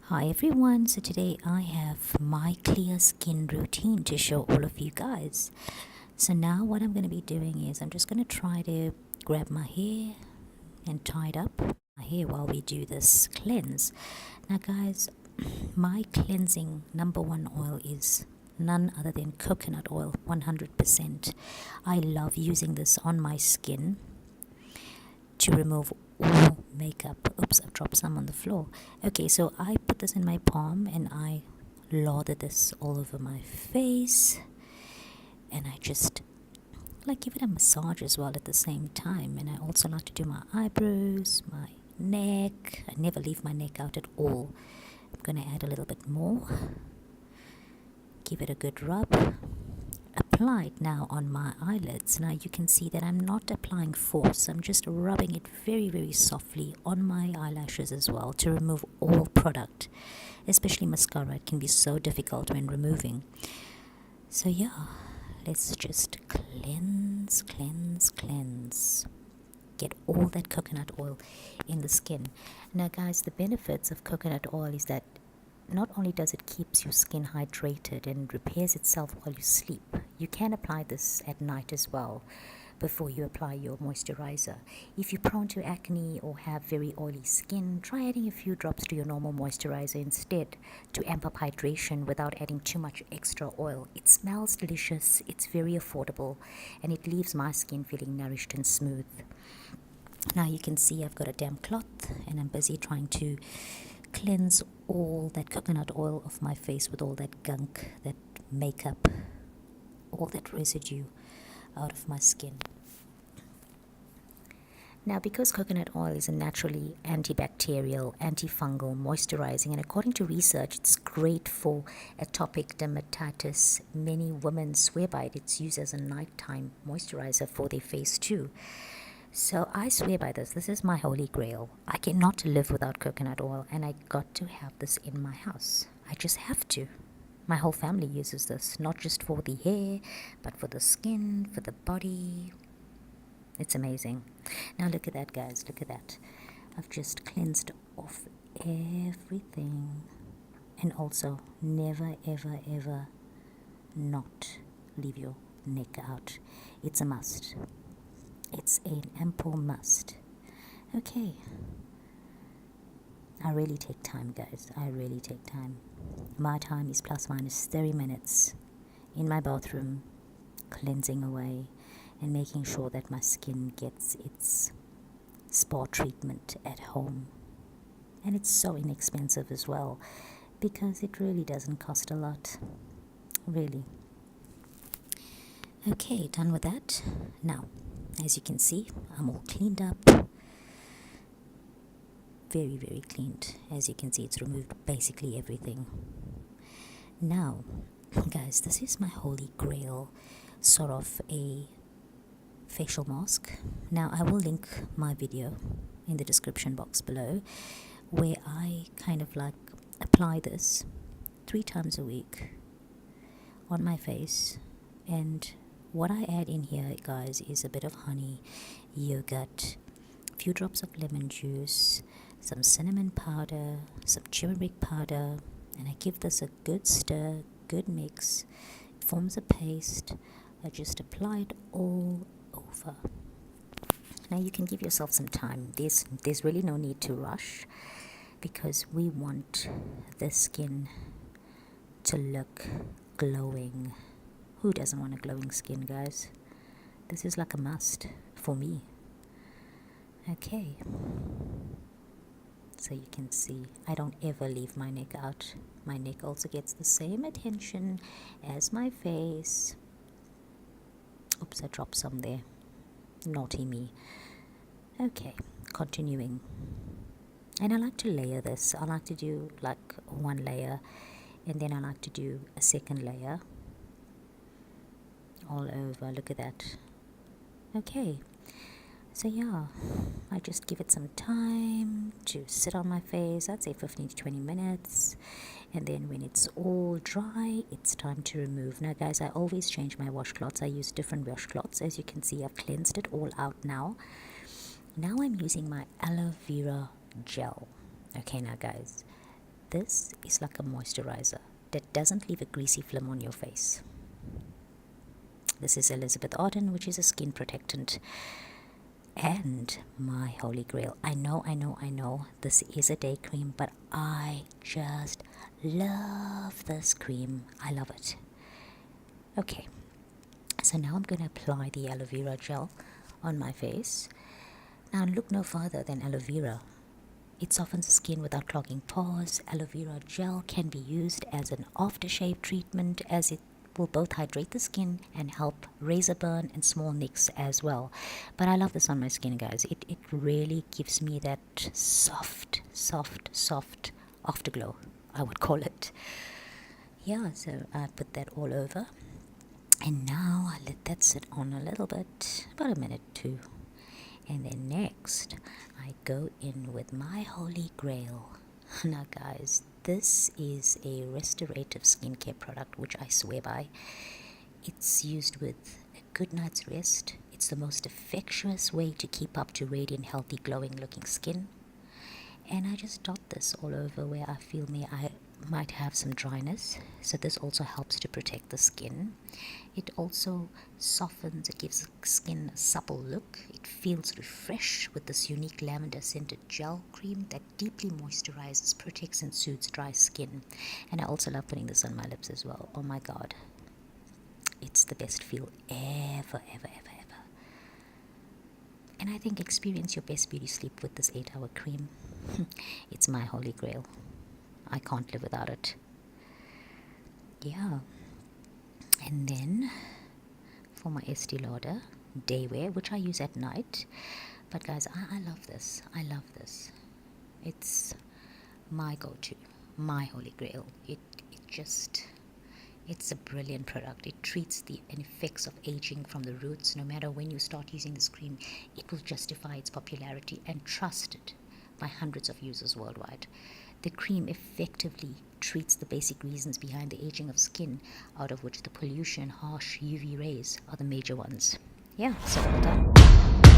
Hi everyone, so today I have my clear skin routine to show all of you guys. So now what I'm going to be doing is I'm just going to try to grab my hair and tie it up my hair while we do this cleanse. Now guys, my cleansing number one oil is none other than coconut oil, 100%. I love using this on my skin to remove all makeup. Oops, I've dropped some on the floor. Okay, so I put this in my palm and I lather this all over my face, and I just like give it a massage as well at the same time. And I also like to do my eyebrows, my neck. I never leave my neck out at all. I'm gonna add a little bit more, give it a good rub. Applied now on my eyelids. Now you can see that I'm not applying force. I'm just rubbing it very, very softly on my eyelashes as well to remove all product, especially mascara. It can be so difficult when removing. So yeah, let's just cleanse. Get all that coconut oil in the skin. Now guys, the benefits of coconut oil is that not only does it keeps your skin hydrated and repairs itself while you sleep, you can apply this at night as well before you apply your moisturizer. If you're prone to acne or have very oily skin, try adding a few drops to your normal moisturizer instead to amp up hydration without adding too much extra oil. It smells delicious, it's very affordable, and it leaves my skin feeling nourished and smooth. Now you can see I've got a damp cloth and I'm busy trying to cleanse all that coconut oil off my face with all that gunk, that makeup, all that residue out of my skin. Now, because coconut oil is a naturally antibacterial, antifungal, moisturizing, and according to research, it's great for atopic dermatitis. Many women swear by it. It's used as a nighttime moisturizer for their face too. So I swear by this. This is my holy grail. I cannot live without coconut oil, and I got to have this in my house. I just have to. My whole family uses this, not just for the hair, but for the skin, for the body. It's amazing. Now look at that, guys. Look at that. I've just cleansed off everything. And also, never, ever, ever not leave your neck out. It's a must. It's an ample must. Okay. I really take time, guys. I really take time. My time is plus minus 30 minutes in my bathroom, cleansing away and making sure that my skin gets its spa treatment at home. And it's so inexpensive as well, because it really doesn't cost a lot. Really. Okay, done with that. Now, as you can see, I'm all cleaned up. Very, very cleaned. As you can see, it's removed basically everything. Now, guys, this is my holy grail, sort of a facial mask. Now, I will link my video in the description box below, where I kind of like apply this 3 times a week on my face. And what I add in here, guys, is a bit of honey, yogurt, a few drops of lemon juice, some cinnamon powder, some turmeric powder, and I give this a good stir, good mix. It forms a paste. I just apply it all over. Now you can give yourself some time. There's really no need to rush, because we want the skin to look glowing. Who doesn't want a glowing skin, guys? This is like a must for me. Okay. So you can see I don't ever leave my neck out. My neck also gets the same attention as my face. Oops, I dropped some there. Naughty me. Okay, continuing. And I like to layer this. I like to do like one layer, and then I like to do a second layer all over. Look at that. Okay. So yeah, I just give it some time to sit on my face. I'd say 15 to 20 minutes. And then when it's all dry, it's time to remove. Now guys, I always change my washcloths. I use different washcloths. As you can see, I've cleansed it all out now. Now I'm using my aloe vera gel. Okay, now guys, this is like a moisturizer that doesn't leave a greasy film on your face. This is Elizabeth Arden, which is a skin protectant and my holy grail. I know, this is a day cream, but I just love this cream. I love it. Okay, so now I'm going to apply the aloe vera gel on my face. Now look no further than aloe vera. It softens the skin without clogging pores. Aloe vera gel can be used as an aftershave treatment, as it will both hydrate the skin and help razor burn and small nicks as well. But I love this on my skin, guys. It really gives me that soft afterglow, I would call it. Yeah, so I put that all over. And now I let that sit on a little bit, about a minute too. And then next, I go in with my holy grail. Now guys, this is a restorative skincare product which I swear by. It's used with a good night's rest. It's the most effectuous way to keep up to radiant, healthy, glowing looking skin. And I just dot this all over where I feel I might have some dryness. So this also helps to protect the skin. It also softens, it gives the skin a supple look. It feels refreshed with this unique lavender scented gel cream that deeply moisturizes, protects and soothes dry skin. And I also love putting this on my lips as well. Oh my god, it's the best feel ever. And I think experience your best beauty sleep with this 8-hour cream. It's my holy grail. I can't live without it. Yeah. And then for my Estee Lauder day wear, which I use at night. But guys, I love this. I love this. It's my go-to, my holy grail. It's a brilliant product. It treats the effects of aging from the roots. No matter when you start using this cream, it will justify its popularity and trusted by hundreds of users worldwide. The cream effectively treats the basic reasons behind the aging of skin, out of which the pollution, harsh UV rays are the major ones. Yeah, so well done.